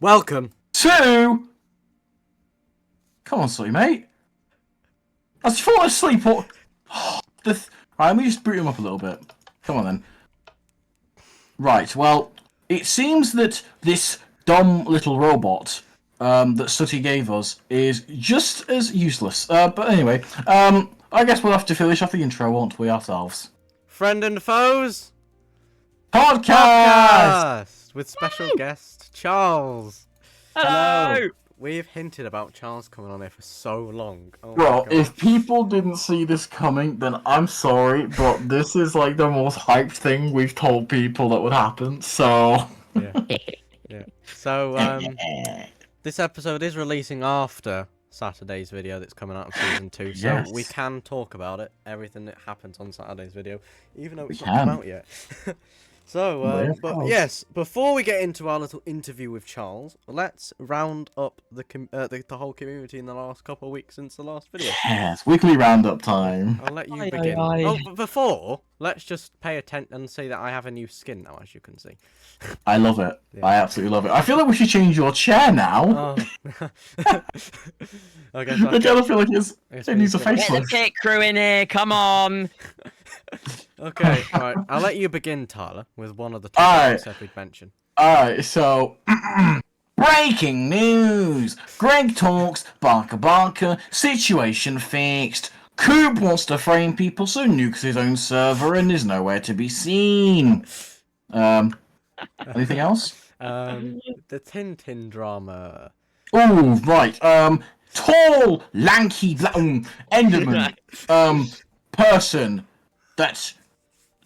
Welcome to... Come on, Sooty, mate. I was falling asleep. What? Alright, let me just boot him up a little bit. Come on, then. Right, well, it seems that this dumb little robot that Sooty gave us is just as useless. But anyway, I guess we'll have to finish off the intro, won't we, ourselves? Friend and Foes Podcast! with special guest Charles. Hello! We've hinted about Charles coming on here for so long. Oh Well, my God. if people didn't see this coming, then I'm sorry, but this is like the most hyped thing we've told people that would happen, so... Yeah. So, this episode is releasing after Saturday's video that's coming out of season 2, so Yes. we can talk about it, everything that happens on Saturday's video, even though it's We not come can. out yet. So, Yeah, of but course. yes, before we get into our little interview with Charles, let's round up the whole community in the last couple of weeks since the last video. Yes, weekly roundup time. I'll let you Aye, begin. aye, aye. Oh, but before, let's just pay attention and say that I have a new skin now, as you can see. I love it. Yeah. I absolutely love it. I feel like we should change your chair now. Oh. Okay, so I kind of feel like it we needs a need to- Get the facelift. pit crew in here, come on! Okay, right. I'll let you begin, Tyler, with one of the Alright. topics that we'd mention. Alright, so... Breaking news! Greg talks, Barker Barker, situation fixed. Coop wants to frame people, so nukes his own server and is nowhere to be seen. Anything else? The Tintin drama. Oh, right. Tall, lanky, Enderman, person that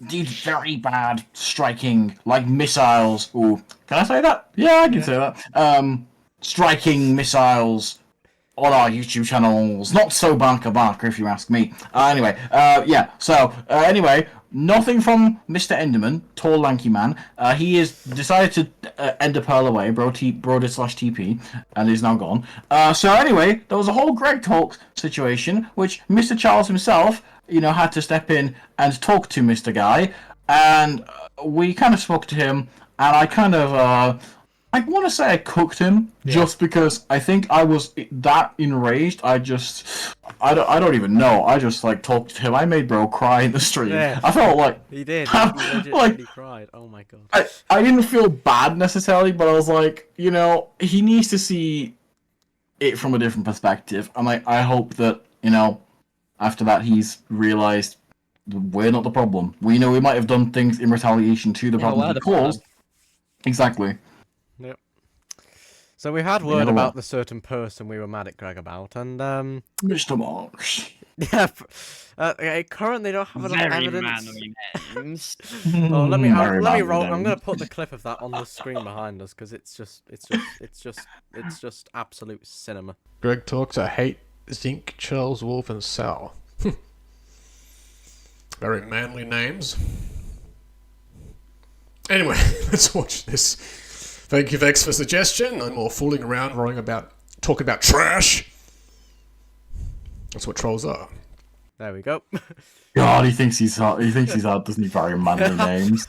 did very bad striking, like missiles. Ooh, can I say that? Yeah, I can say that. Striking missiles on our YouTube channels. Not so Barker Barker, if you ask me. Anyway, yeah. So, anyway, nothing from Mr. Enderman, tall, lanky man. He has decided to Ender Pearl away, Brody/TP, and is now gone. So anyway, there was a whole Greg Talks situation, which Mr. Charles himself, had to step in and talk to Mr. Guy, and we kind of spoke to him, and I kind of, I want to say I cooked him, just because I think I was that enraged. I don't even know. I just talked to him. I made bro cry in the stream. Yeah. I felt like He did. He legitimately cried. Oh my God. I didn't feel bad necessarily, but I was like, he needs to see it from a different perspective. And I hope that, after that he's realized we're not the problem. We know we might have done things in retaliation to the problem we're we the caused. Exactly. Yep. So we had word never about will. the certain person we were mad at Greg about, and Mr. Marks. yeah, I currently don't have enough Very evidence. manly names. Oh, let me Very let me badly roll. I'm done. gonna put the clip of that on the screen behind us because it's just absolute cinema. Greg talks, I hate Zinc, Charles, Wolf, and Sal. Very manly names. Anyway, let's watch this. Thank you, Vex, for suggestion. No more fooling around, talking about trash. That's what trolls are. There we go. God, he thinks he's hard. He thinks he's hard, doesn't he? Very manly names.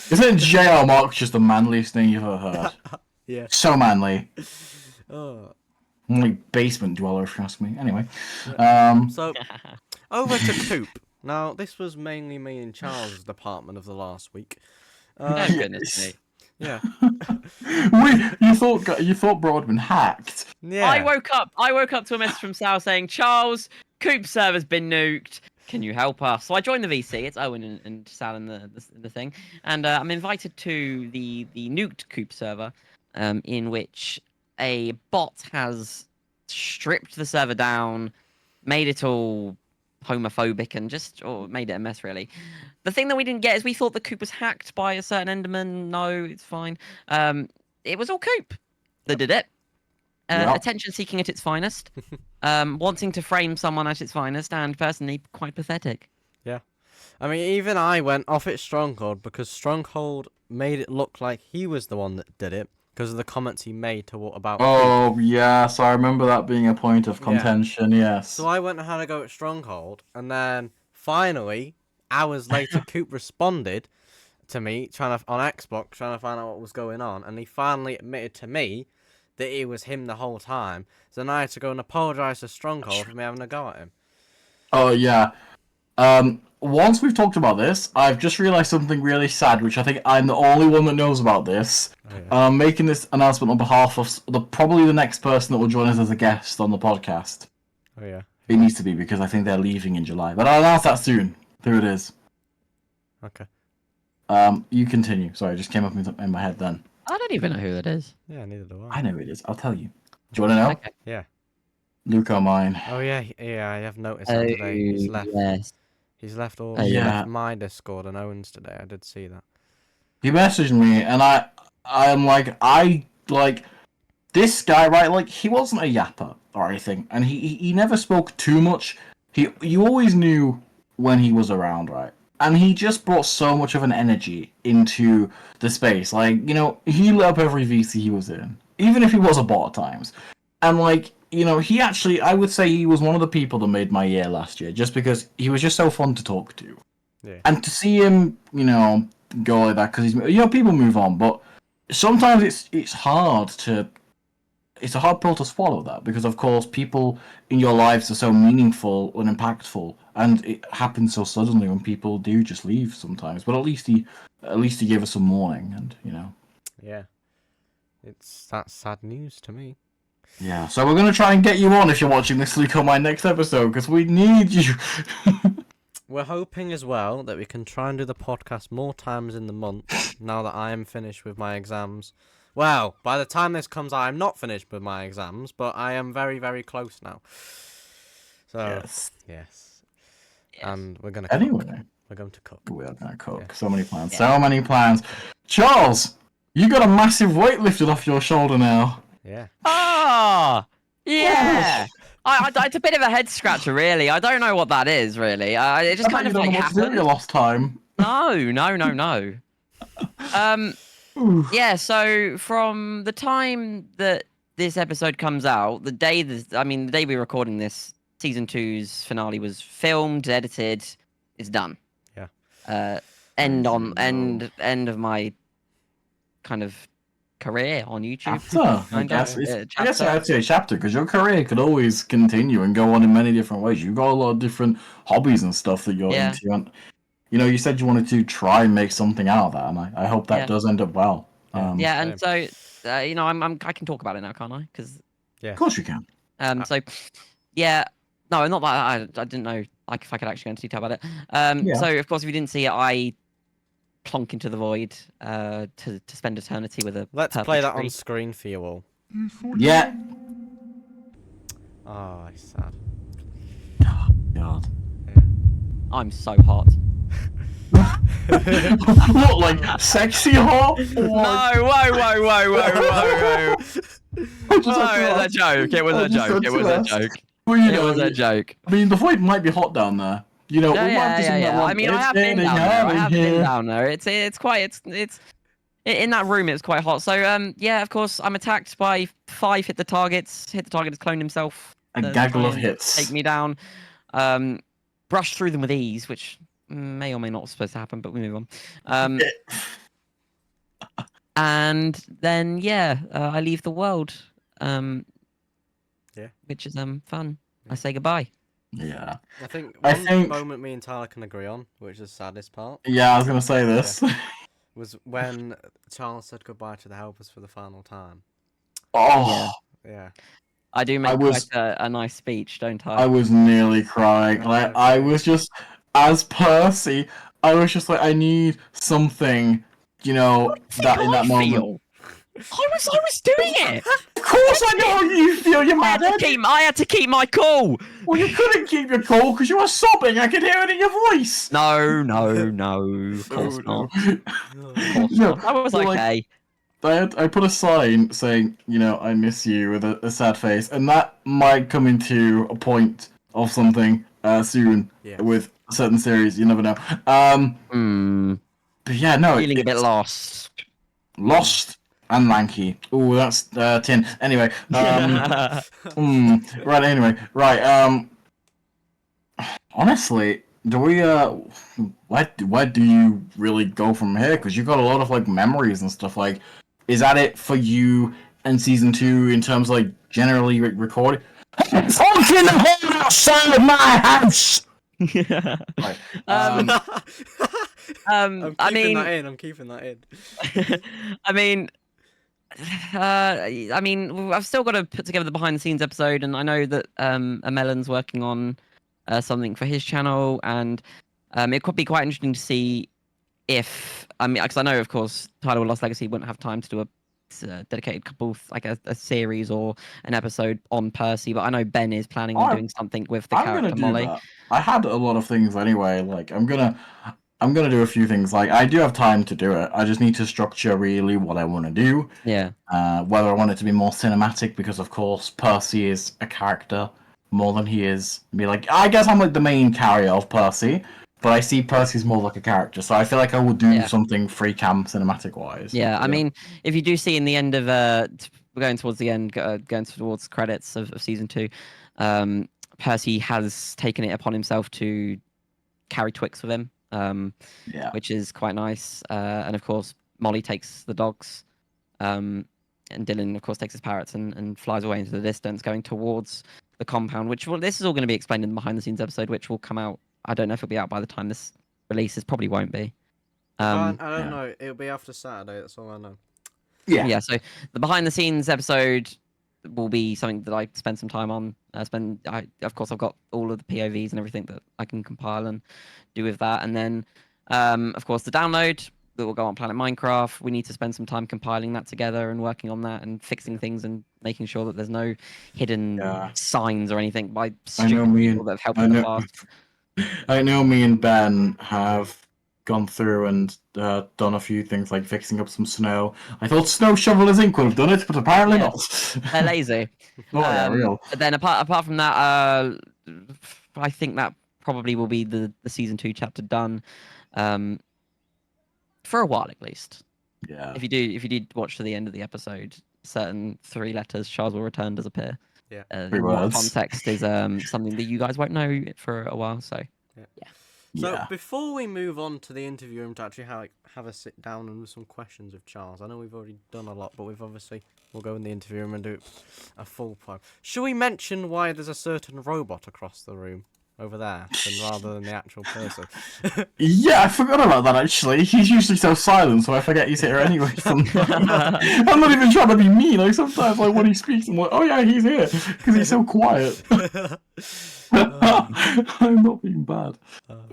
Isn't JR Marks just the manliest thing you've ever heard? Yeah. So manly. Oh. Like basement dweller, if you ask me. Anyway. So over to Coop. Now this was mainly me and Charles' department of the last week. Oh, goodness me. Yeah. You thought Bro had been hacked. Yeah. I woke up to a message from Sal saying, Charles, Coop server's been nuked. Can you help us? So I joined the VC. It's Owen and Sal in the thing. And I'm invited to the nuked Coop server, in which a bot has stripped the server down, made it all homophobic, and made it a mess, really. The thing that we didn't get is we thought the Coop was hacked by a certain Enderman. No, it's fine. It was all Coop that did it. Yep. Attention seeking at its finest, wanting to frame someone at its finest, and personally quite pathetic. Yeah. I mean, even I went off at Stronghold because Stronghold made it look like he was the one that did it because of the comments he made about Coop. Oh, yes, I remember that being a point of contention, yes. So I went and had a go at Stronghold, and then finally, hours later, Coop responded to me on Xbox trying to find out what was going on, and he finally admitted to me that it was him the whole time. So then I had to go and apologise to Stronghold for me having a go at him. Oh yeah. Once we've talked about this, I've just realised something really sad, which I think I'm the only one that knows about this. Oh, yeah. I'm making this announcement on behalf of probably the next person that will join us as a guest on the podcast. Oh yeah. It needs to be, because I think they're leaving in July. But I'll announce that soon. Here it is. Okay. You continue. Sorry, it just came up in my head then. I don't even know who that is. Yeah, neither do I. I know who it is. I'll tell you. Do you want to know? Okay. Yeah. Luke O'Mine. Oh yeah, yeah. I have noticed that today. He's left. Yes. He's left all. Oh, He yeah. left my Discord and Owen's today. I did see that. He messaged me, and I'm like, this guy, right? Like, he wasn't a yapper or anything, and he never spoke too much. You always knew when he was around, right? And he just brought so much of an energy into the space. Like, you know, he lit up every VC he was in, even if he was a bot at times. And like, you know, he actually, I would say he was one of the people that made my year last year, just because he was just so fun to talk to. Yeah. And to see him, you know, go like that, because he's, you know, people move on, but sometimes it's a hard pill to swallow, that, because of course people in your lives are so meaningful and impactful, and it happens so suddenly when people do just leave sometimes. But at least he gave us some warning, and you know. Yeah. That's sad news to me. Yeah, so we're gonna try and get you on if you're watching this, Luke, on my next episode, because we need you. We're hoping as well that we can try and do the podcast more times in the month now that I am finished with my exams. Well, by the time this comes out, I'm not finished with my exams, but I am very, very close now. So, yes. Yes. And we're going to cook. Anyway, We're going to cook. we are gonna cook. Yeah. So many plans. Yeah. So many plans. Charles, you got a massive weight lifted off your shoulder now. Yeah. Ah, yeah. It's a bit of a head scratcher, really. I don't know what that is, really. It just I kind bet of you don't like know what to do with happened. your lost time. No. Yeah. So from the time that this episode comes out, the day we're recording this, season 2's finale was filmed, edited, it's done. Yeah. End of my kind of career on YouTube. I guess I'd say a chapter, because your career could always continue and go on in many different ways. You've got a lot of different hobbies and stuff that you're Yeah. into, and you know, you said you wanted to try and make something out of that, and I hope that Yeah. does end up well. Yeah, and so you know, I can talk about it now, can't I? Because Of course you can. so yeah, no, not that I didn't know like if I could actually go into detail about it. Yeah. So of course, if you didn't see it, I plonk into the void to spend eternity with a. Let's purple play that tree. on screen for you all. Yeah. Oh, it's sad. God. I'm so hot. What, like sexy hot? No, whoa. No, it was a joke. It was a joke. It was a joke. Well, you It know, was a joke. I mean, the void might be hot down there. You know, we might have to sing that one. I mean, I It's have been getting down there. hot I in have been here. down there. It's in that room. It's quite hot. So yeah, of course, I'm attacked by 5 hit the target has cloned himself. A to gaggle try of and hits. Take me down. Brush through them with ease, which may or may not supposed to happen, but we move on. And then I leave the world. Yeah. Which is fun. I say goodbye. Yeah. I think I one think- moment me and Tyler can agree on, which is the saddest part, Yeah, I was gonna say this. was when Charles said goodbye to the helpers for the final time. Oh, Yeah. I do make was- quite a nice speech, don't I was nearly crying. Like, I was just, as Percy, I was just like, I need something, you know, that in that moment. I was doing it. Of course, I know how you feel. You're I mad. had to keep my cool. Well, you couldn't keep your cool because you were sobbing. I could hear it in your voice. No. Of course not. No, I was but, like, okay. I put a sign saying, you know, I miss you with a sad face, and that might come into a point of something soon Yeah. with a certain series. You never know. But yeah, no, Feeling a bit it's lost. lost and lanky. Ooh, that's tin. Anyway, right. Anyway, right. Honestly, do we where do you really go from here? Because you've got a lot of like memories and stuff. Like, is that it for you in season 2 in terms of, like, generally recording? Fucking hell outside my house. Right. I'm I keeping mean, that in. I'm keeping that in. I mean, I've still got to put together the behind the scenes episode, and I know that Melon's working on something for his channel, and it could be quite interesting to see if because I know, of course, Tyler with Lost Legacy wouldn't have time to do a dedicated couple, like a series or an episode on Percy, but I know Ben is planning on doing something with the I'm gonna character do Molly. that. I had a lot of things anyway. Like, I'm gonna do a few things. Like, I do have time to do it. I just need to structure really what I want to do. Yeah. Whether I want it to be more cinematic, because of course Percy is a character more than he is. I guess I'm like the main carrier of Percy, but I see Percy's more like a character. So I feel like I would do something free cam cinematic wise. Yeah, I mean, if you do see in the end of we're going towards the end, going towards credits of season 2, Percy has taken it upon himself to carry Twix with him, which is quite nice. And of course, Molly takes the dogs, and Dylan, of course, takes his parrots and flies away into the distance, going towards the compound. This is all going to be explained in the behind the scenes episode, which will come out. I don't know if it'll be out by the time this releases. Probably won't be. I don't know. It'll be after Saturday. That's all I know. Yeah. So the behind the scenes episode will be something that I spend some time on. Of course, I've got all of the POVs and everything that I can compile and do with that. And then, of course, the download that will go on Planet Minecraft. We need to spend some time compiling that together and working on that and fixing things and making sure that there's no hidden signs or anything by stupid people that have helped in the past. I know me and Ben have gone through and done a few things like fixing up some snow. I thought Snow Shovelers Inc. would have done it, but apparently not. They're lazy. Real. But then apart from that, I think that probably will be the season 2 chapter done, for a while at least. Yeah. If you did watch to the end of the episode, certain 3 letters Charles will return does appear. Yeah. 3 words. Context is something that you guys won't know for a while. So yeah. So before we move on to the interview room to actually have a sit down and do some questions with Charles, I know we've already done a lot, but we'll go in the interview room and do a full plan. Should we mention why there's a certain robot across the room over there, rather than the actual person? Yeah, I forgot about that actually. He's usually so silent, so I forget he's here anyway. I'm not even trying to be mean. Like, sometimes, like, when he speaks, I'm like, oh yeah, he's here, because he's so quiet. I'm not being bad.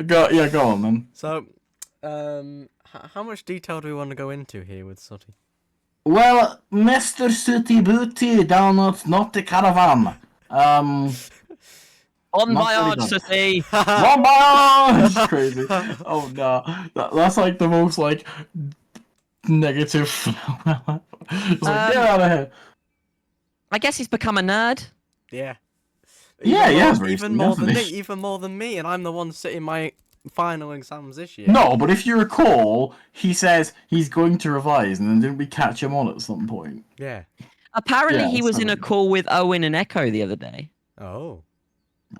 Go on then. So, how much detail do we want to go into here with Sooty? Well, Mr. Sooty Booty down at Not the Caravan. On voyage, Sooty! On voyage! That's crazy. Oh no, that's like the most like negative. It's like, get out of here. I guess he's become a nerd. Yeah. Even more than me, and I'm the one sitting my final exams this year. No, but if you recall, he says he's going to revise, and then didn't we catch him on at some point? Yeah. Apparently, he was in a call with Owen and Echo the other day. Oh.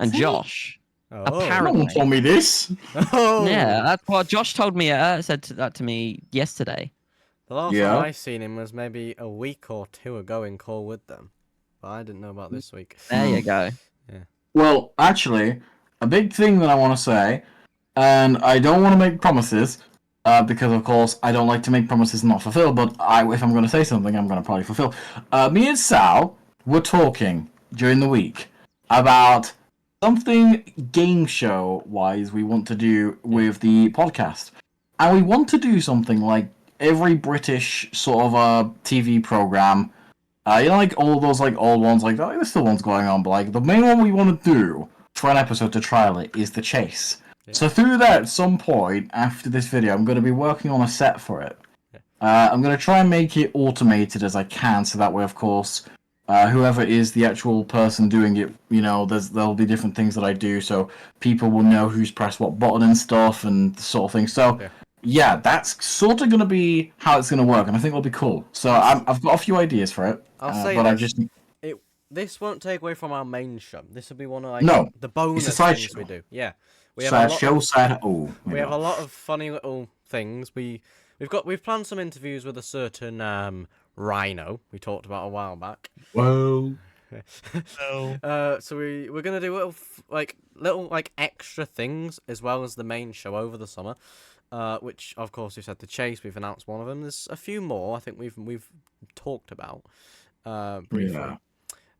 And Josh. Oh. Apparently. No one told me this. Oh. Yeah, that's what Josh told me. Said that to me yesterday. The last time I seen him was maybe a week or 2 ago in call with them, but I didn't know about this week. There you go. Yeah. Well, actually, a big thing that I want to say, and I don't want to make promises, because of course I don't like to make promises and not fulfill, but if I'm going to say something, I'm going to probably fulfill. Me and Sal were talking during the week about something game show wise we want to do with the podcast. And we want to do something like every British sort of TV program. Like all those like old ones, like there's still ones going on, but like the main one we want to do for an episode to trial it is The Chase. Yeah. So through that, at some point after this video, I'm going to be working on a set for it. Yeah. I'm going to try and make it automated as I can, so that way, of course, whoever is the actual person doing it, there'll be different things that I do, so people will know who's pressed what button and stuff and the sort of thing. So. Yeah, that's sort of going to be how it's going to work, and I think it'll be cool. So I've got a few ideas for it. I'll say this won't take away from our main show. This will be one of the bonus things we do. Yeah, We have a lot show of, said. Oh, we have a lot of funny little things. We've planned some interviews with a certain rhino we talked about a while back. Whoa. So we're gonna do little extra things as well as the main show over the summer. Which of course we've said the chase. We've announced one of them. There's a few more. I think we've talked about briefly. Yeah.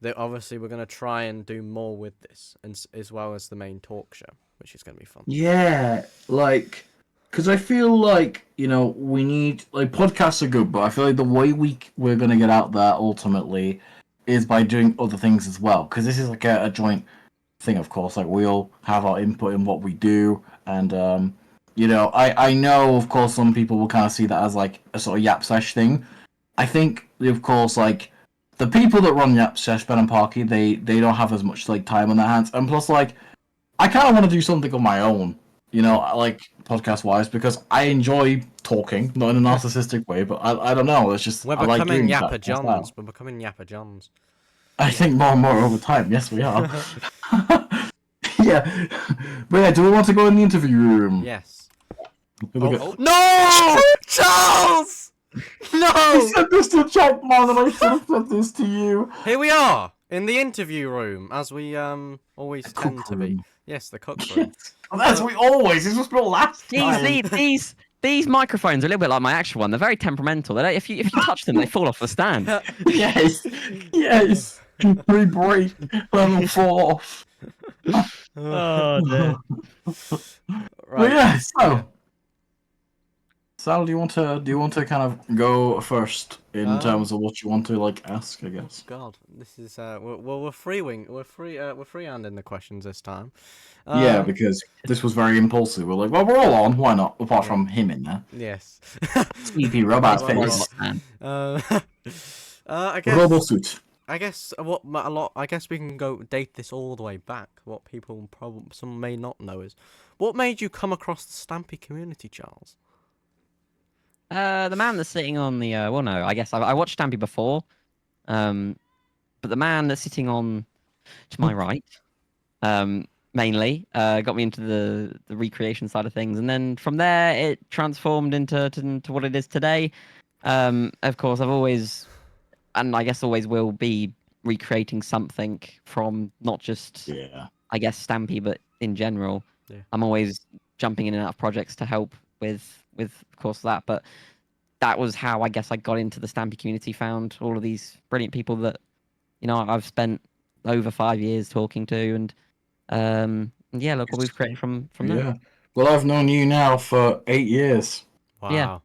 That obviously we're gonna try and do more with this, and as well as the main talk show, which is gonna be fun. Yeah, like, because I feel like, we need, like, podcasts are good, but I feel like the way we're going to get out there ultimately is by doing other things as well. Because this is like a joint thing, of course. Like, we all have our input in what we do. And, I know, of course, some people will kind of see that as, like, a sort of Yap Sesh thing. I think, of course, like, the people that run Yap Sesh, Ben and Parky, they don't have as much, like, time on their hands. And plus, like, I kind of want to do something on my own, like podcast-wise, because I enjoy talking, not in a narcissistic way, but I don't know. It's just We're I like becoming doing Yappa that Johns. style. We're becoming Yappa Johns. I think more and more over time. Yes, we are. Yeah, but yeah, do we want to go in the interview room? Yes. Look Oh, no, Charles! I No! said this to Jack, man, and I should have said this to you. Here we are in the interview room, as we always tend cook to be. room. Yes, the cook room. Well, that's we always. This was built last time. These microphones are a little bit like my actual one. They're very temperamental. They don't, if you touch them, they fall off the stand. Yes. We break level 4. Oh dear. But yeah, so Sal, do you want to kind of go first in terms of what you want to like ask? I guess. God, this is we're freehanding the questions this time. Yeah, because this was very impulsive. We're like, well, we're all on. Why not? Apart from him in there. Yes. Sleepy robot face. I guess. Robo suit. I guess I guess we can go date this all the way back. What people some may not know is, what made you come across the Stampy community, Charles? The man that's sitting on the well, no, I guess I watched Stampy before, but the man that's sitting on to my right, mainly got me into the recreation side of things, and then from there it transformed into what it is today. Of course, I've always, and I guess always will be, recreating something from not just I guess Stampy, but in general. Yeah. I'm always jumping in and out of projects to help with of course that, but that was how I guess I got into the Stampy community, found all of these brilliant people that I've spent over 5 years talking to, and yeah, look what we've created from there. Yeah. Well, I've known you now for 8 years. Wow. Yeah.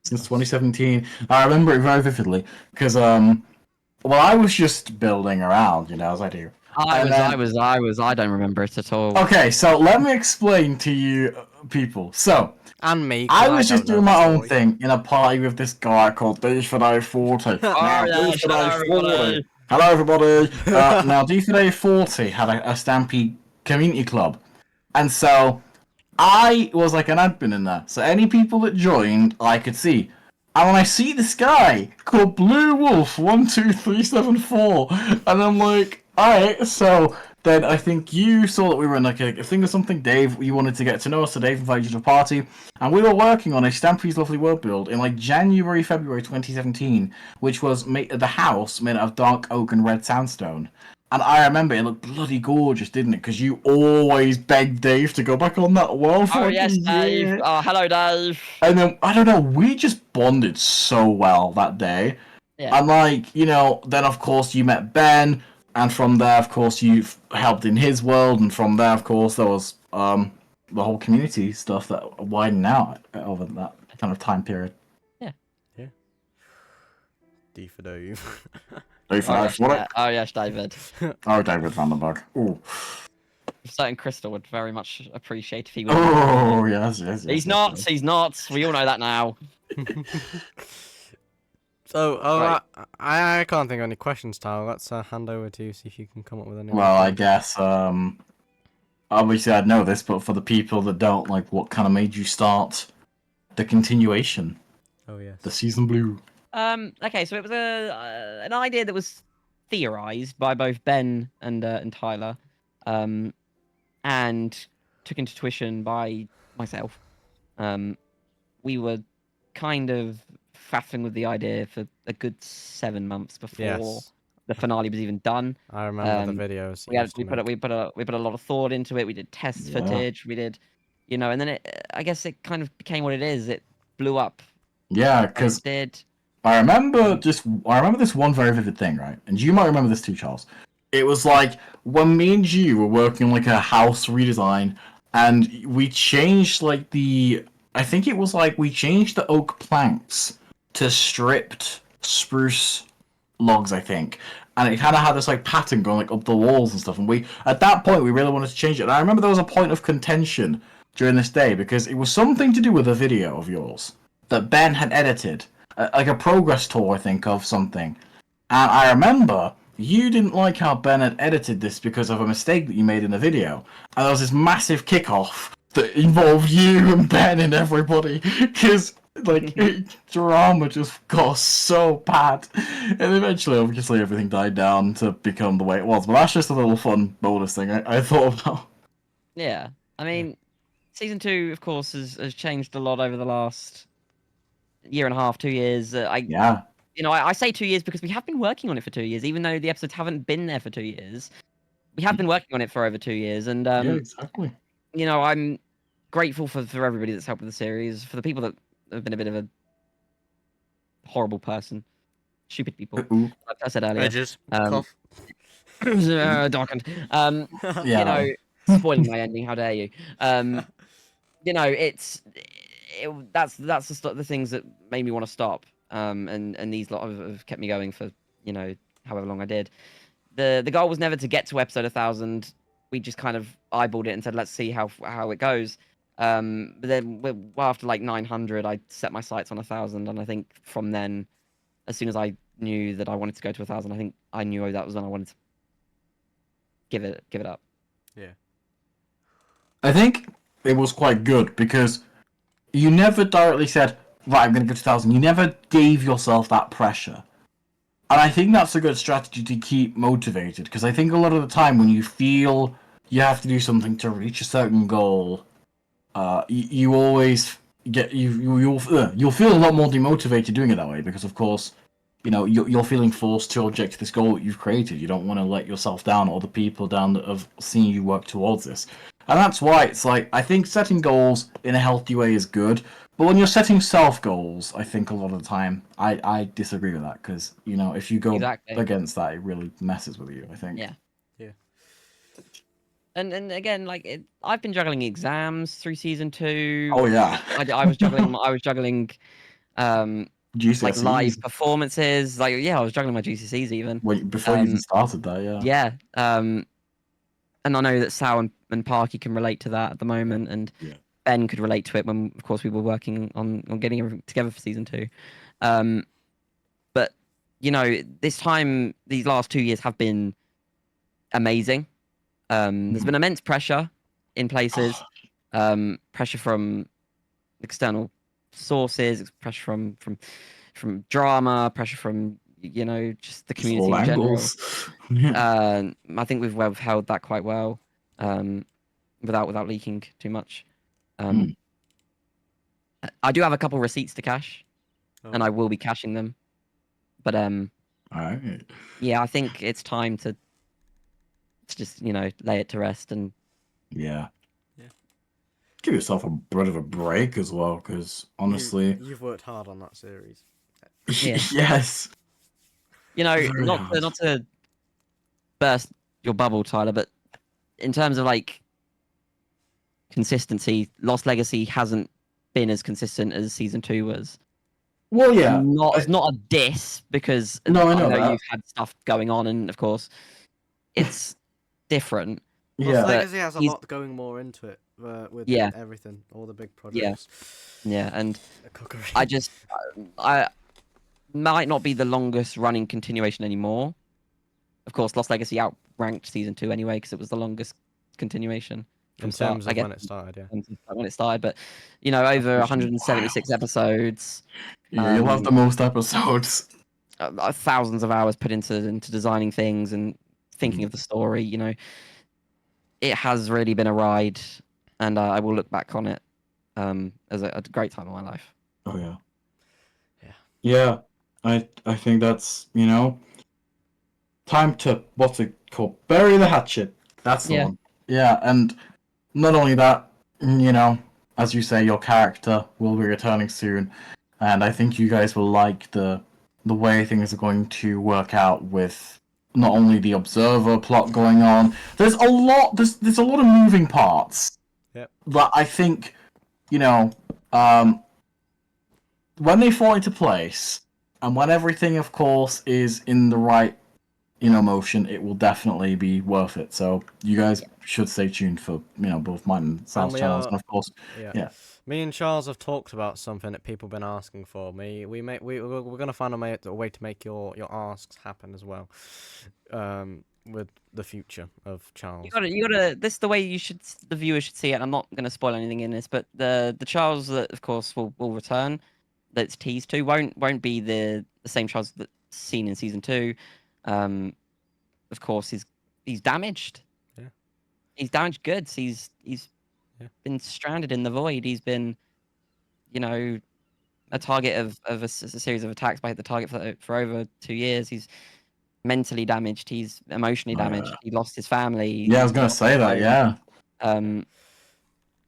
Since 2017. I remember it very vividly because I was just building around, as I do. I don't remember it at all. Okay, so let me explain to you people. So And me. 'cause I was just don't know doing the my own story. thing in a party with this guy called D40. Now, yeah, D40. Hello, everybody. Now, D40 had a Stampy community club. And so I was like an admin in there. So any people that joined, I could see. And when I see this guy called Blue Wolf 12374, and I'm like, alright, so then I think you saw that we were in like a thing or something. Dave, you wanted to get to know us, so Dave invited you to a party, and we were working on a Stampy's Lovely World build in like January, February 2017, which was the house made out of dark oak and red sandstone. And I remember it looked bloody gorgeous, didn't it? Because you always begged Dave to go back on that world for Oh yes, a year. Dave. Oh, hello, Dave. And then, I don't know, we just bonded so well that day. Yeah. And like, then of course you met Ben, and from there, of course, you've helped in his world, and from there, of course, there was the whole community stuff that widened out over that kind of time period. D for Dave. Dave, Oh yes, David. Oh, David Vandenberg. Oh. Certain Crystal would very much appreciate if he was. Oh, yes. He's not. He's not. We all know that now. So, Right. I can't think of any questions, Tyler. Let's hand over to you, see if you can come up with any. Well, I guess, obviously I'd know this, but for the people that don't, like, what kind of made you start the continuation, Oh yes. the season blue? Okay, so it was an idea that was theorized by both Ben and Tyler, and took into tuition by myself. We were kind of faffing with the idea for a good 7 months before Yes. the finale was even done. I remember the videos. you used to make. We put a lot of thought into it. We did test Yeah. footage. We did, and then I guess it kind of became what it is. It blew up. Yeah, And it because did. I remember this one very vivid thing, right? And you might remember this too, Charles. It was like when me and you were working on like a house redesign, and we changed like I think it was like we changed the oak planks to stripped spruce logs, I think. And it kind of had this like pattern going like up the walls and stuff. And at that point, we really wanted to change it. And I remember there was a point of contention during this day because it was something to do with a video of yours that Ben had edited, like a progress tour, I think, of something. And I remember you didn't like how Ben had edited this because of a mistake that you made in the video. And there was this massive kickoff that involved you and Ben and everybody, because like drama just got so bad. And eventually, obviously, everything died down to become the way it was. But that's just a little fun bonus thing I thought about. Yeah, I mean, season 2, of course, has changed a lot over the last year and a half, 2 years. Yeah. I say 2 years because we have been working on it for 2 years, even though the episodes haven't been there for 2 years. We have been working on it for over 2 years, and Yeah, exactly. I'm grateful for everybody that's helped with the series, for the people that have been a bit of a horrible person, stupid people. Ooh. Like I said earlier, Edges. cough. Darkened. Yeah. Spoiling my ending. How dare you? That's the things that made me want to stop. And these lot have kept me going for however long I did. The goal was never to get to episode 1,000. We just kind of eyeballed it and said, let's see how it goes. But then after like 900, I set my sights on 1,000, and I think from then, as soon as I knew that I wanted to go to 1,000, I think I knew that was when I wanted to give it up. Yeah. I think it was quite good because you never directly said, right, I'm going to go to 1,000. You never gave yourself that pressure. And I think that's a good strategy to keep motivated, because I think a lot of the time when you feel you have to do something to reach a certain goal, you always you'll feel a lot more demotivated doing it that way, because of course, you're feeling forced to object to this goal that you've created. You don't want to let yourself down or the people down that have seen you work towards this. And that's why it's like, I think setting goals in a healthy way is good, but when you're setting self goals, I think a lot of the time I disagree with that, because if you go Exactly. against that, it really messes with you, I think. Yeah. Yeah. And again, I've been juggling exams through season 2. Oh yeah. I was juggling GCSEs. like live performances. I was juggling my GCSEs even. Before you even started that, yeah. Yeah. And I know that Sal and Parky can relate to that at the moment, and Yeah. Ben could relate to it when, of course, we were working on getting everything together for season 2. But these last 2 years have been amazing. There's been immense pressure in places, pressure from external sources, pressure from drama, pressure from just the community All in general. angles. Yeah. I think we've held that quite well, without leaking too much. I do have a couple receipts to cash, and I will be cashing them. But Alright. yeah, I think it's time to just lay it to rest and Yeah. Yeah. Give yourself a bit of a break as well, because honestly, You've worked hard on that series. Yeah. Yes. Very not to burst your bubble, Tyler, but in terms of consistency, Lost Legacy hasn't been as consistent as season 2 was. Well, yeah. It's not a diss, because No, I know that. you've had stuff going on, and of course, it's different. Yeah. Lost Legacy has a he's- lot going more into it with Yeah. everything, all the big projects. Yeah, and The cookery. I might not be the longest running continuation anymore. Of course, Lost Legacy outranked season 2 anyway, because it was the longest continuation. in start, terms I of guess, when it started, yeah. when it started, but over 176 episodes, Yeah, you'll have the most episodes. thousands of hours put into designing things and thinking of the story. It has really been a ride, and I will look back on it as a great time of my life. Oh yeah. Yeah. Yeah. I think that's time to what's it called? Bury the hatchet. That's the Yeah. one. Yeah, and not only that, as you say, your character will be returning soon, and I think you guys will like the way things are going to work out with not only the observer plot going on. There's a lot. There's a lot of moving parts. Yep. That I think, when they fall into place, and when everything, of course, is in the right motion, it will definitely be worth it. So you guys should stay tuned for both mine and Sal's we channels, are- and of course, Yeah. yeah. Me and Charles have talked about something that people have been asking for. We're gonna find a way to make your asks happen as well. With the future of Charles. You gotta. This is the way the viewer should see it. I'm not gonna spoil anything in this, but the Charles that, of course, will return. That's teased to won't be the same Charles that's seen in season 2. Of course, he's damaged. Yeah. He's damaged goods. He's Yeah. been stranded in the void. He's been, a target of a series of attacks by the target for over 2 years. He's mentally damaged. He's emotionally Oh, damaged. yeah. He lost his family. Yeah, I was he's gonna lost say his that. home. Yeah.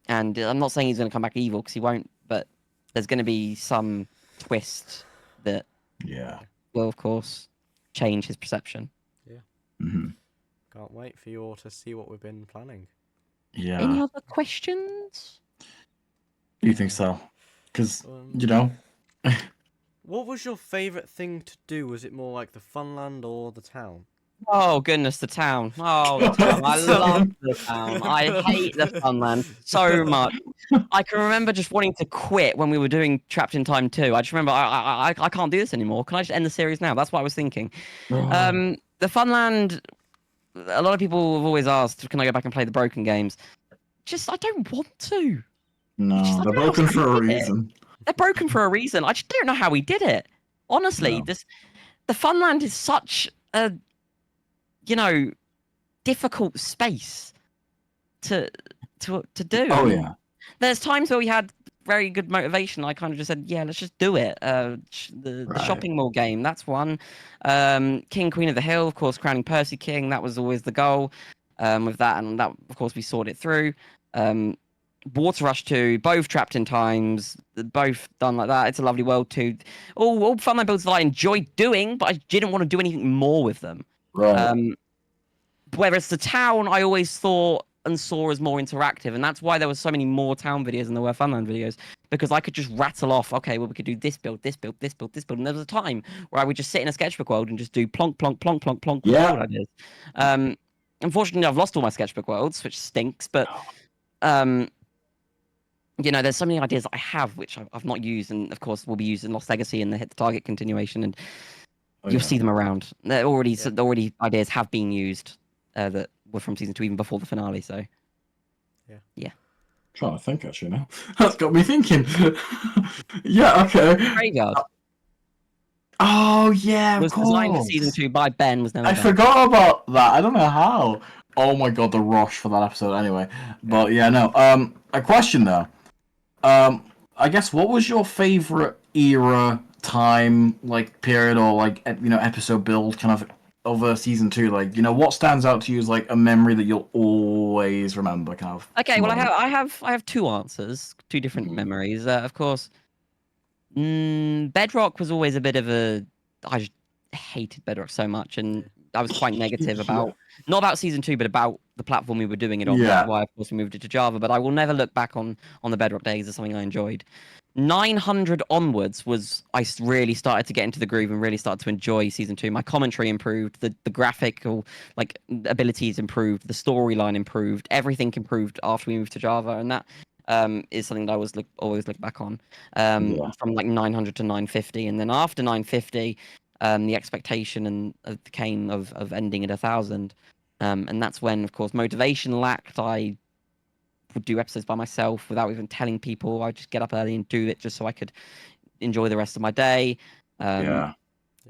And I'm not saying he's going to come back evil, because he won't. But there's going to be some twist that Yeah. will, of course, change his perception. hmm Can't wait for you all to see what we've been planning. Yeah. Any other questions? Do you think so? Because What was your favourite thing to do? Was it more like the Funland or the town? Oh goodness, the town. Oh, the town. I love the town. I hate the Funland so much. I can remember just wanting to quit when we were doing Trapped in Time 2. I just remember I can't do this anymore. Can I just end the series now? That's what I was thinking. The Funland. A lot of people have always asked, can I go back and play the broken games? I don't want to. No, I they're don't know broken how for a he did it. reason. They're broken for a reason. I just don't know how he did it. Honestly, No. the Funland is such a difficult space to do. Oh I mean, yeah. there's times where we had very good motivation. I kind of just said, yeah, let's just do it. The Right. shopping mall game, that's one. King Queen of the Hill, of course, crowning Percy King, that was always the goal. With that, and that, of course, we sorted it through. Water Rush 2, both Trapped in Times, both done like that. It's a Lovely World 2. All Funland builds that I enjoyed doing, but I didn't want to do anything more with them. Right. Whereas the town, I always thought and saw as more interactive, and that's why there were so many more town videos than there were Funland videos, because I could just rattle off, okay, well, we could do this build, this build, this build, this build, and there was a time where I would just sit in a sketchbook world and just do plonk, plonk, plonk, plonk, plonk with Yeah. build ideas. Unfortunately, I've lost all my sketchbook worlds, which stinks, but there's so many ideas that I have which I've not used, and of course will be used in Lost Legacy and the Hit the Target continuation, and you'll see them around. They're already ideas have been used that were from season 2, even before the finale. So Trying to think actually now. That's got me thinking. Yeah. Okay. Graveyard Oh yeah, of was designed for course. season 2 by Ben. Was never I done. forgot about that. I don't know how. Oh my god, the rush for that episode. Anyway, but yeah, no. A question though. I guess what was your favorite era, time, like period, or like episode build kind of over season 2? Like what stands out to you as like a memory that you'll always remember, kind of. Okay, well, moment? I have two answers, two different memories. Of course, Bedrock was always a bit of a. I just hated Bedrock so much, and I was quite negative about not about season 2, but about the platform we were doing it on. Yeah. That's why, of course, we moved it to Java. But I will never look back on the Bedrock days as something I enjoyed. 900 onwards was I really started to get into the groove and really started to enjoy season 2. My commentary improved, the graphical abilities improved, the storyline improved, everything improved after we moved to Java, and that is something that I always look back on. From like 900 to 950, and then after 950, the expectation and came of ending at 1,000, and that's when, of course, motivation lacked. I would do episodes by myself without even telling people. I'd just get up early and do it just so I could enjoy the rest of my day.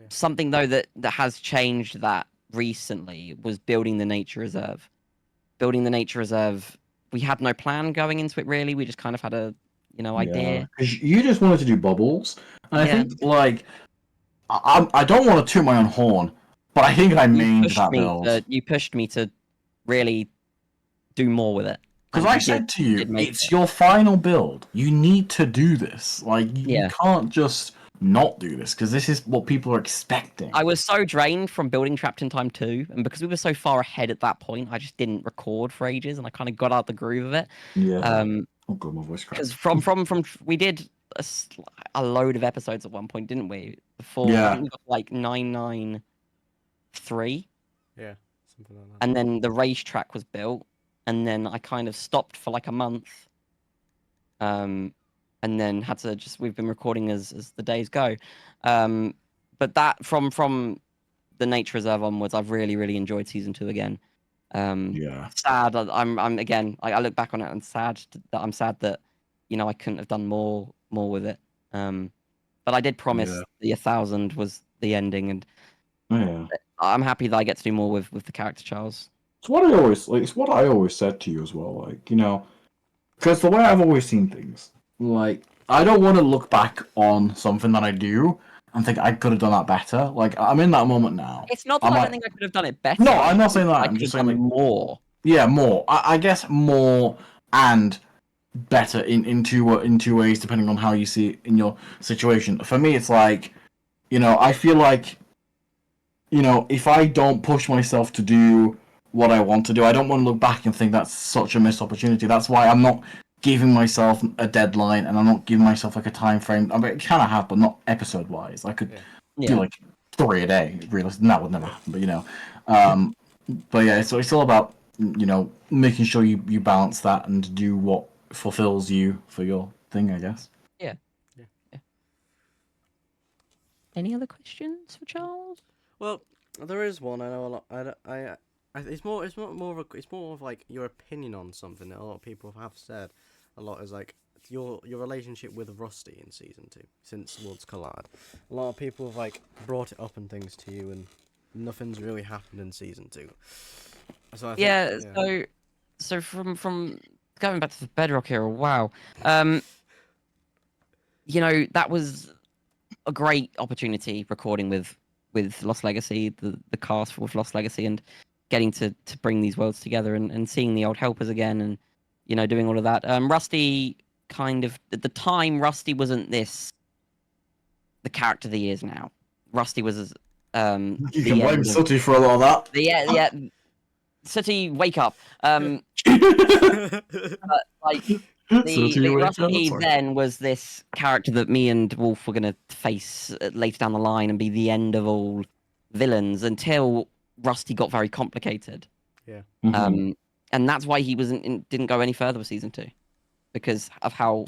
Something though that has changed that recently was building the nature reserve. Building the nature reserve we had no plan going into it really. We just kind of had a idea. 'Cause you just wanted to do bubbles, and I Yeah. think like I don't want to toot my own horn, but I think I mained that build. You pushed me to really do more with it. Because And I you said to you, did make it's it. your final build. You need to do this. Like, you Yeah. can't just not do this, because this is what people are expecting. I was so drained from building Trapped in Time 2, and because we were so far ahead at that point, I just didn't record for ages, and I kind of got out the groove of it. Yeah. Oh god, my voice Because cracks. from we did a load of episodes at one point, didn't we? Before I Yeah. think we got like 993, Yeah, something like that. and then the racetrack was built, and then I kind of stopped for like a month, and then had to we've been recording as the days go, but that from the nature reserve onwards, I've really enjoyed season 2 again. Yeah. Sad. I'm again. I look back on it and I'm sad that I couldn't have done more with it. But I did promise Yeah. the 1,000 was the ending, and Yeah. I'm happy that I get to do more with the character Charles. It's what I always like. It's what I always said to you as well. Like, because the way I've always seen things, like, I don't want to look back on something that I do and think I could have done that better. Like, I'm in that moment now. It's not that I might- don't think I could have done it better. No, I'm not saying that. I I'm could just have saying, done like, more. yeah, more. I guess more and better in two ways, depending on how you see it in your situation. For me, it's like, I feel like, if I don't push myself to do what I want to do, I don't want to look back and think that's such a missed opportunity. That's why I'm not giving myself a deadline, and I'm not giving myself like a time frame. I mean, it kind of have, but not episode wise. I could do like 3 a day. Realistically, that would never happen. But but yeah, so it's all about making sure you balance that and do what fulfills you for your thing, I guess. Yeah. Any other questions for Charles? Well, there is one. I know a lot. It's more of like your opinion on something that a lot of people have said. A lot is like your relationship with Rusty in season 2 since Worlds Collide. A lot of people have like brought it up and things to you, and nothing's really happened in season 2. So I think, So from going back to the Bedrock era, wow. That was a great opportunity recording with Lost Legacy, the cast with Lost Legacy, and getting to bring these worlds together and seeing the old helpers again, and doing all of that. Rusty kind of at the time, Rusty wasn't the character that he is now. Rusty was You can blame Sooty for a lot of that. yeah. Sooty, wake up. But, like the Rusty then was this character that me and Wolf were gonna face later down the line and be the end of all villains until Rusty got very complicated. Yeah. Mhm. And that's why he didn't go any further with season 2, because of how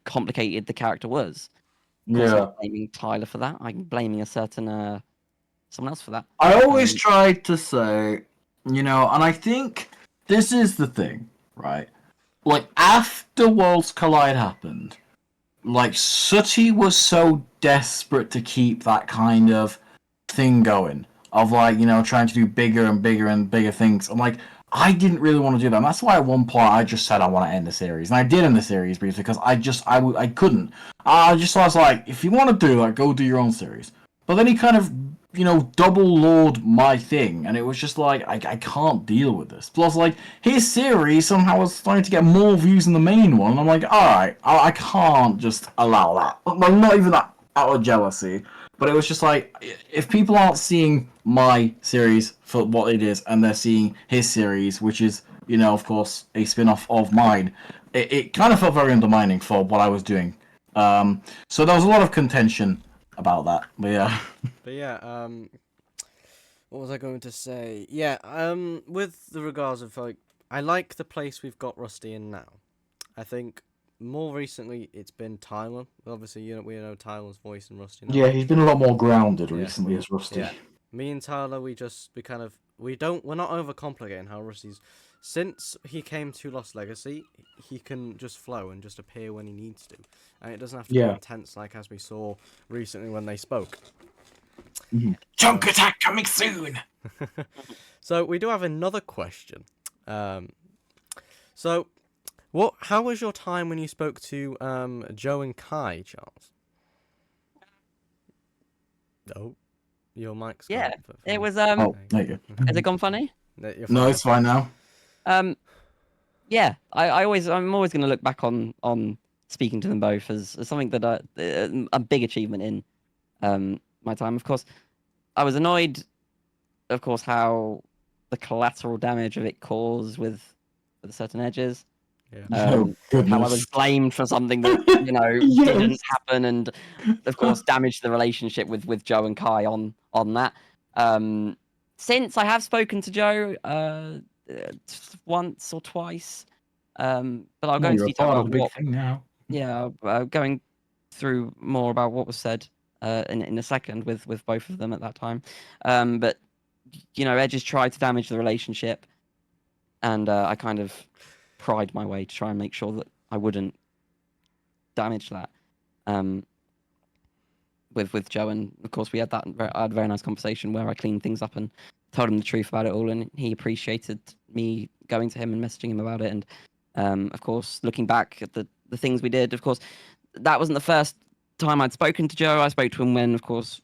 complicated the character was. Of course, I'm not blaming Tyler for that. I'm blaming a certain someone else for that. I always tried to say, and I think this is the thing, right? Like, after Worlds Collide happened, like, Sooty was so desperate to keep that kind of thing going, of like, trying to do bigger and bigger and bigger things. I'm like, I didn't really want to do that. And that's why at one point I just said I want to end the series. And I did end the series briefly because I couldn't. I was like, if you want to do that, go do your own series. But then he kind of, double lord my thing. And it was just like, I can't deal with this. Plus, like, his series somehow was starting to get more views than the main one. And I'm like, alright, I can't just allow that. Well, not even that out of jealousy. But it was just like, if people aren't seeing my series for what it is, and they're seeing his series, which is, of course, a spin-off of mine, it kind of felt very undermining for what I was doing. So there was a lot of contention about that. But yeah. But yeah, what was I going to say? Yeah, with the regards of like, I like the place we've got Rusty in now. I think more recently it's been Tyler. Obviously, we know Tyler's voice in Rusty now. Yeah, he's been a lot more grounded recently as Rusty. Yeah. Me and Tyler, we're not overcomplicating how Rusty's. Since he came to Lost Legacy, he can just flow and just appear when he needs to. And it doesn't have to be intense like as we saw recently when they spoke. Mm-hmm. Chunk attack coming soon! So we do have another question. So, how was your time when you spoke to Joe and Kai, Charles? Oh, your mic's Yeah, gone. it was Oh, there you go. Has it gone funny? You're No, fine. it's fine now. Yeah, I'm always going to look back on speaking to them both as something that a big achievement in my time. Of course, I was annoyed, of course, how the collateral damage of it caused with certain edges. Yeah. Oh, goodness. How I was blamed for something that Yes. didn't happen, and of course damaged the relationship with Joe and Kai on that. Since I have spoken to Joe once or twice, but I'll go No, into you're a detail part of about the big what. thing now. Yeah, going through more about what was said in a second with both of them at that time. But Edges tried to damage the relationship, and I kind of pried my way to try and make sure that I wouldn't damage that. With Joe, and of course we had I had a very nice conversation where I cleaned things up and told him the truth about it all, and he appreciated me going to him and messaging him about it. And of course, looking back at the things we did, of course, that wasn't the first time I'd spoken to Joe. I spoke to him when, of course,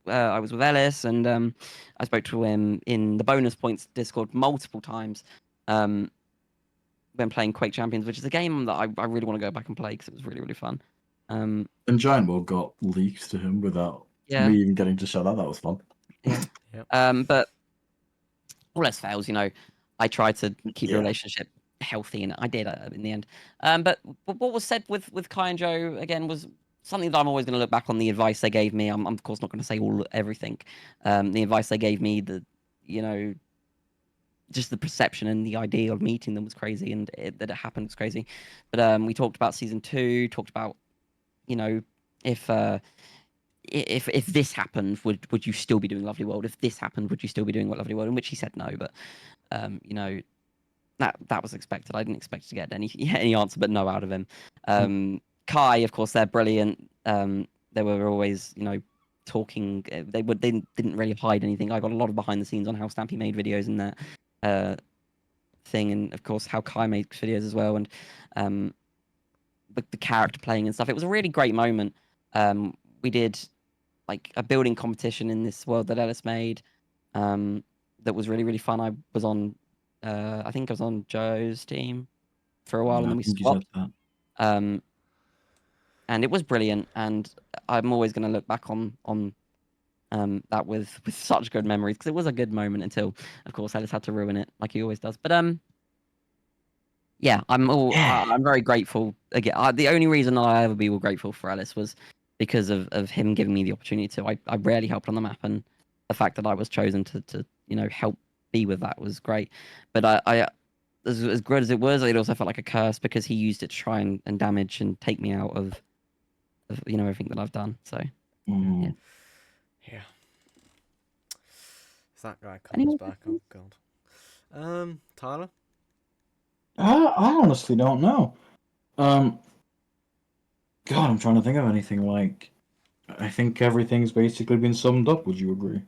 I was with Ellis, and I spoke to him in the bonus points Discord multiple times when playing Quake Champions, which is a game that I really want to go back and play because it was really, really fun. And Giant World got leaked to him without Yeah. me even getting to show that. That was fun. Yeah. Yep. But all else fails, I tried to keep the Yeah. relationship healthy, and I did in the end. But what was said with Kai and Joe again was something that I'm always going to look back on. The advice they gave me, I'm of course not going to say everything. The advice they gave me, just the perception and the idea of meeting them was crazy, and that it happened was crazy. But we talked about season 2, talked about if this happened, would you still be doing Lovely World? If this happened, would you still be doing what Lovely World? In which he said no, but that was expected. I didn't expect to get any answer but no out of him. Kai, of course, they're brilliant. They were always talking. They didn't really hide anything. I got a lot of behind the scenes on how Stampy made videos and that thing, and of course how Kai makes videos as well, and the character playing and stuff. It was a really great moment. We did like a building competition in this world that Ellis made. That was really, really fun. I was on, I think I was on Joe's team for a while, and then we swapped. And it was brilliant. And I'm always going to look back on that with such good memories, because it was a good moment until, of course, Ellis had to ruin it like he always does. But yeah, I'm very grateful. Again, the only reason that I ever be grateful for Ellis was because of him giving me the opportunity to. I rarely helped on the map, and the fact that I was chosen to help be with that was great. But I as good as it was, it also felt like a curse because he used it to try and damage and take me out of everything that I've done. So Mm. Yeah. If that guy comes back, oh god. Tyler? I honestly don't know. God, I'm trying to think of anything like. I think everything's basically been summed up. Would you agree?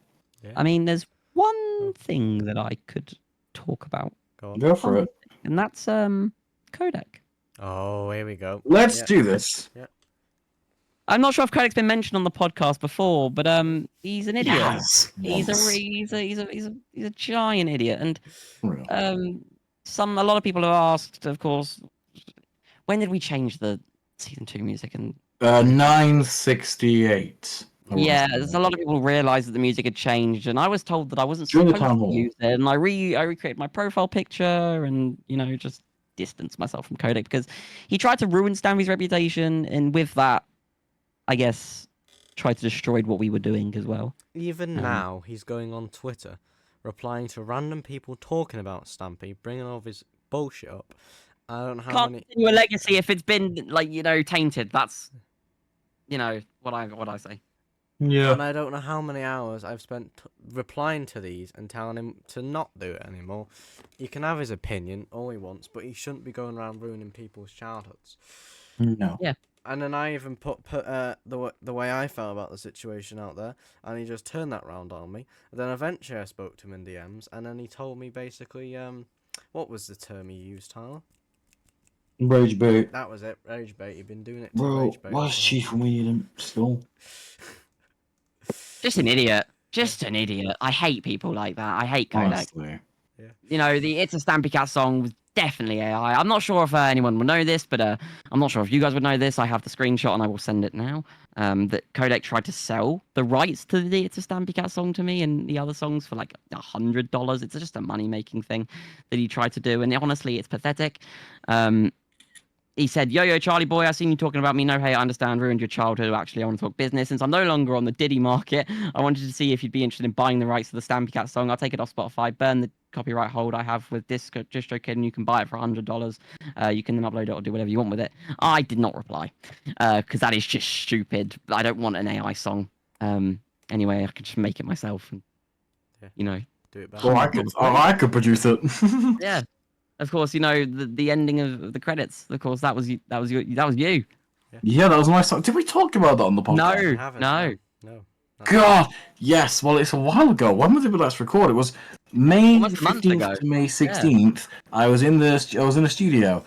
Yeah. I mean, there's one thing that I could talk about, Go on. Go for it. and that's Codec. Oh, here we go. Let's Yeah. do this. Yeah. I'm not sure if Codec's been mentioned on the podcast before, but he's an idiot. Yes. He's a giant idiot, and Real. a lot of people have asked, of course, when did we change the season 2 music? And 968. yeah, there's a lot of people realized that the music had changed, and I was told that I wasn't During the supposed town to hall. use it, and I recreated my profile picture, and just distanced myself from Codec because he tried to ruin Stanley's reputation, and with that, I guess, tried to destroy what we were doing as well. Even now, he's going on Twitter, replying to random people talking about Stampy, bringing all of his bullshit up. I don't know how Can't many. continue a legacy if it's been tainted. That's what I say. Yeah. And I don't know how many hours I've spent replying to these and telling him to not do it anymore. He can have his opinion all he wants, but he shouldn't be going around ruining people's childhoods. No. Yeah. And then I even put the way I felt about the situation out there, and he just turned that round on me. And then eventually I spoke to him in DMs, and then he told me basically What was the term you used, Tyler? Rage bait. That was it. Rage bait. You've been doing it to Bro, rage bait. why's Chief weird in school? Just an idiot. Just an idiot. I hate people like that. I hate Kodak. Honestly. You know, the It's a Stampy Cat song was definitely AI. I'm not sure if anyone will know this, but I'm not sure if you guys would know this. I have the screenshot and I will send it now. That Kodak tried to sell the rights to the It's a Stampy Cat song to me and the other songs for like $100. It's just a money-making thing that he tried to do. And honestly, it's pathetic. He said, yo, Charlie boy, I seen you talking about me. No, hey, I understand, ruined your childhood. Actually, I want to talk business. Since I'm no longer on the Diddy market, I wanted to see if you'd be interested in buying the rights to the Stampy Cat song. I'll take it off Spotify, burn the copyright hold I have with DistroKid, and you can buy it for $100. You can then upload it or do whatever you want with it. I did not reply, because that is just stupid. I don't want an AI song. Anyway, I can just make it myself and, you know. Do it better. Oh, I could produce it. Yeah. Of course, you know the ending of the credits. Of course, that was you. Yeah, that was my song. Did we talk about that on the podcast? No, You haven't, no. No. God, yes. Well, it's a while ago. When was it we last recorded? It was May Almost a month ago. 15th to May 16th. I was in the studio.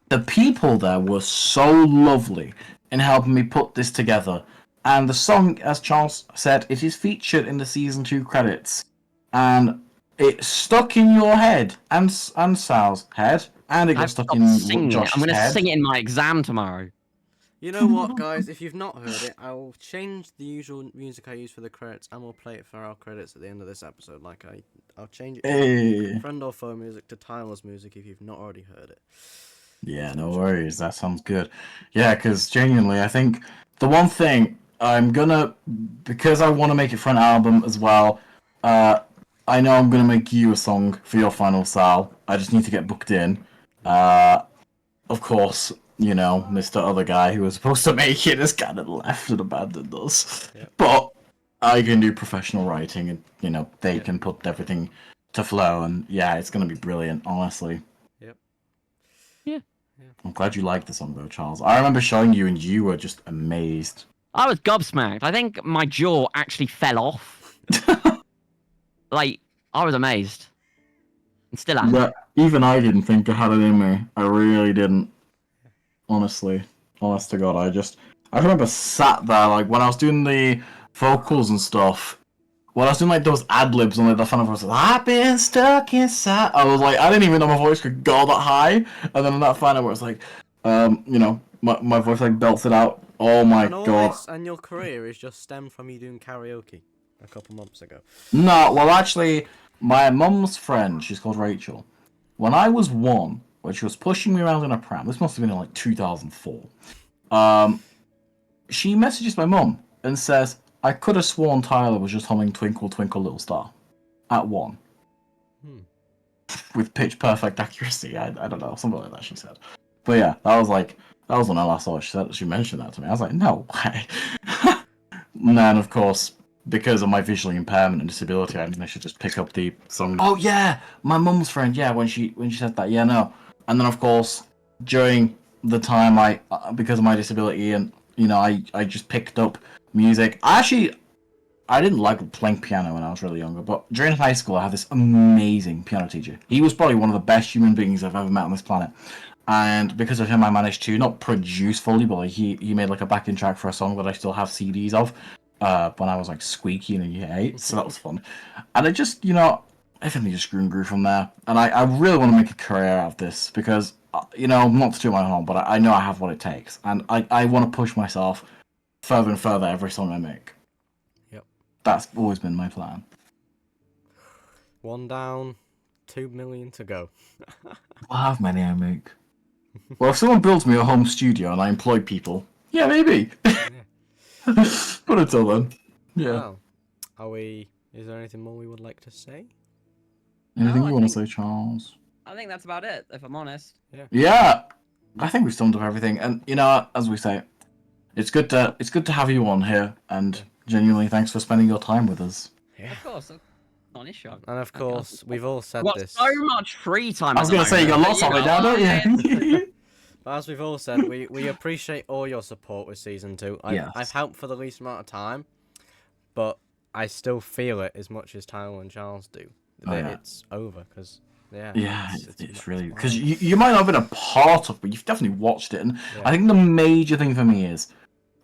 The people there were so lovely in helping me put this together. And the song, as Charles said, it is featured in the season 2 credits. And it stuck in your head and Sal's head, and it got I've stuck stopped in singing it. Josh's I'm gonna head. sing it in my exam tomorrow. You know what, guys? If you've not heard it, I'll change the usual music I use for the credits, and we'll play it for our credits at the end of this episode. Like I'll change it Hey. from friend or foe music to Tyler's music if you've not already heard it. Yeah, no worries. That sounds good. Yeah, because genuinely, I think the one thing I'm gonna, because I want to make it for an album as well. I know I'm gonna make you a song for your final Sal. I just need to get booked in. Of course, you know, Mr. Other Guy who was supposed to make it has kind of left and abandoned us. Yep. But I can do professional writing, and you know they can put everything to flow, and yeah, it's gonna be brilliant. Honestly. Yep. Yeah. I'm glad you liked the song though, Charles. I remember showing you, and you were just amazed. I was gobsmacked. I think my jaw actually fell off. Like, I was amazed. And still am. Yeah, even I didn't think I had it in me. I really didn't. Honestly. Honest to God, I remember sat there, like, when I was doing the vocals and stuff, when I was doing, like, those ad-libs on, like, the final verse, I've been stuck inside, I was like, I didn't even know my voice could go that high, and then on that final where it's like, you know, my voice, like, belted out. Oh my And all God. this and your career is just stemmed from you doing karaoke a couple months ago. No, well, actually, my mum's friend, she's called Rachel. When I was 1, when she was pushing me around in a pram, this must have been in like 2004. She messages my mum and says, I could have sworn Tyler was just humming Twinkle Twinkle Little Star at 1. With pitch perfect accuracy. I don't know, something like that she said. But yeah, that was when I last saw her. She mentioned that to me. I was like, no way. And then, of course, because of my visual impairment and disability, I should just pick up the song. Oh yeah, my mum's friend. Yeah, when she said that. Yeah, no. And then of course during the time I because of my disability and you know I just picked up music. I didn't like playing piano when I was really younger, but during high school I had this amazing piano teacher. He was probably one of the best human beings I've ever met on this planet. And because of him, I managed to not produce fully, but like, he made like a backing track for a song that I still have CDs of. When I was like squeaky in year 8, so that was fun. And it just, you know, everything just grew from there. And I really want to make a career out of this because, you know, not to do my own, but I know I have what it takes. And I want to push myself further and further every song I make. Yep. That's always been my plan. 1 down, 2 million to go. How many I make? Well, if someone builds me a home studio and I employ people, yeah, maybe. But until then, yeah. Well, is there anything more we would like to say? Anything No, I you want to think- say, Charles? I think that's about it, if I'm honest. Yeah, I think we've summed up everything. And you know, as we say, it's good to have you on here. And genuinely, thanks for spending your time with us. Yeah. Of course, not an issue. And of course, we've all said I've got this. so much free time. I was gonna say you got lots of it now, don't you? But as we've all said, we appreciate all your support with season 2. Yes. I've helped for the least amount of time, but I still feel it as much as Tyler and Charles do. Oh, That yeah. it's over because Yeah, it's really because you might not have been a part of, but you've definitely watched it. And I think the major thing for me is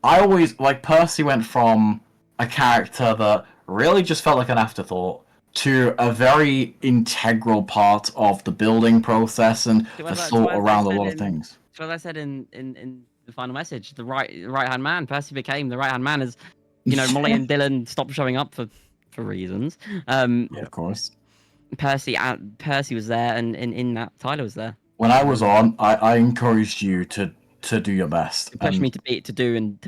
I always like Percy went from a character that really just felt like an afterthought to a very integral part of the building process and the thought around a lot of things. So as I said in the final message, the right hand man, Percy became the right hand man as Molly and Dylan stopped showing up for reasons. Of course. Percy was there, and in that Tyler was there. When I was on, I encouraged you to do your best. It pushed me to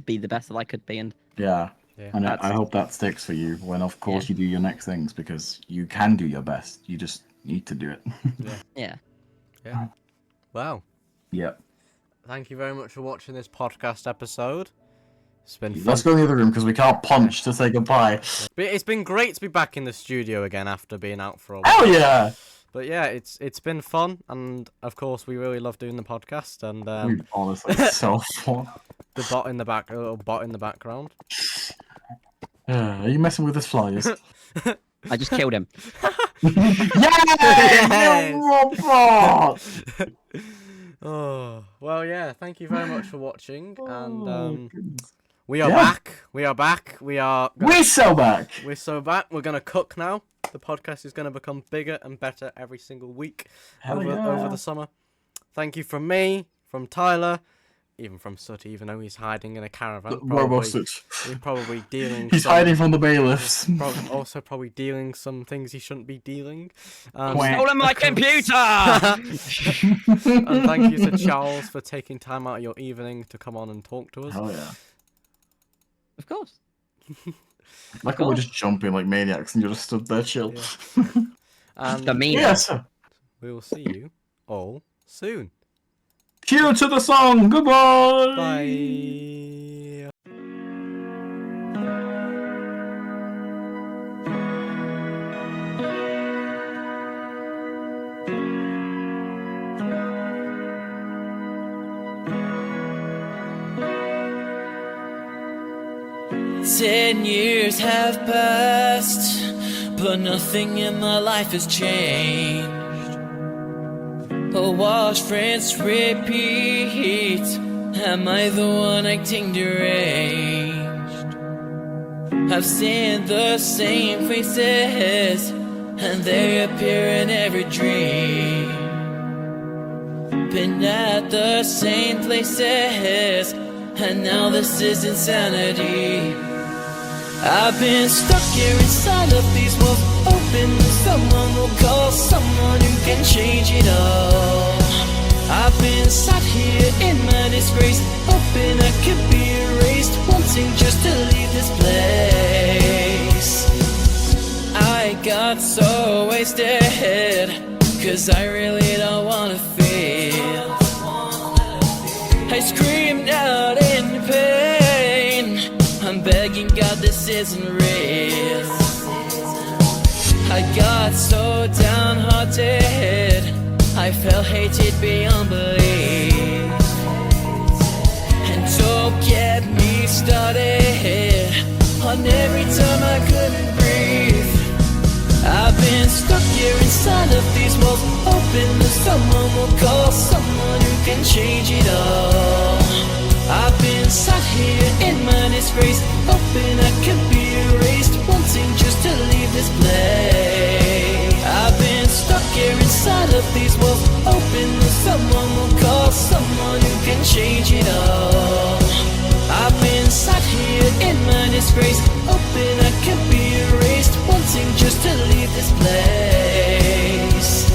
be the best that I could be, and and I hope that sticks for you when, of course, you do your next things, because you can do your best. You just need to do it. Yeah. Wow. Yeah. Thank you very much for watching this podcast episode. It's been fun. Let's go in the other room because we can't punch to say goodbye. But it's been great to be back in the studio again after being out for a while. Hell yeah! But yeah, it's been fun, and of course we really love doing the podcast. And Dude, honestly, it's so fun. The bot in the back, a little bot in the background. Are you messing with his flyers? I just killed him. Yes! Robot! Oh well, yeah. Thank you very much for watching, and we are back. We're so back. We're so back. We're gonna cook now. The podcast is gonna become bigger and better every single week over the summer. Thank you from me, from Tyler, even from Sooty, even though he's hiding in a caravan. He's probably dealing. He's hiding from the bailiffs. Also probably dealing some things he shouldn't be dealing. Stolen my computer! And thank you to Charles for taking time out of your evening to come on and talk to us. Oh yeah. Of course. Like we're just jumping like maniacs and you just stood there chill. Yeah. And The mean. Yes. we will see you all soon. Cue to the song. Goodbye. Bye. Ten years have passed, but nothing in my life has changed. Wash, rinse, repeat. Am I the one acting deranged? I've seen the same faces, and they appear in every dream. Been at the same places, and now this is insanity. I've been stuck here inside of these walls, hoping that someone will call, someone who can change it all. I've been sat here in my disgrace, hoping I could be erased, wanting just to leave this place. I got so wasted, 'cause I really don't wanna feel. I screamed out in pain, I'm begging God this isn't real. I got so downhearted, I felt hated beyond belief. And don't get me started on every time I couldn't breathe. I've been stuck here inside of these walls, hoping that someone will call, someone who can change it all. I've been sat here in my disgrace, hoping I could be erased, wanting just to leave this place. I've been stuck here inside of these walls, hoping that someone will call, someone who can change it all. I've been sat here in my disgrace, hoping I could be erased, wanting just to leave this place.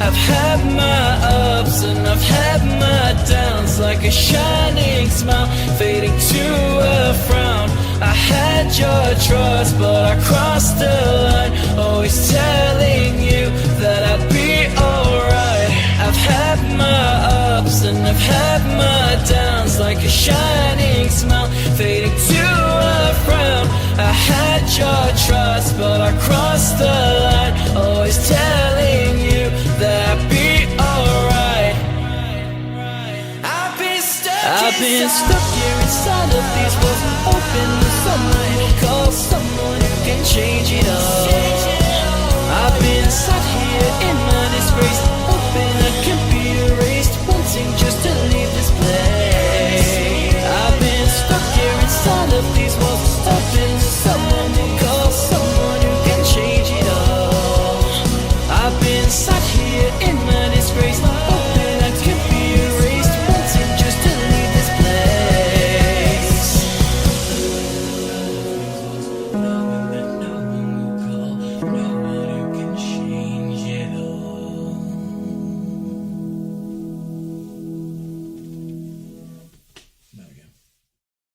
I've had my ups and I've had my downs, like a shining smile fading to a frown. I had your trust, but I crossed the line, always telling you that I'd be alright. I've had my ups and I've had my downs, like a shining smile fading to a frown. I had your trust, but I crossed the line, always telling you that I'd be alright. I've been stuck here inside of these walls, hoping that someone will call, someone who can change it all.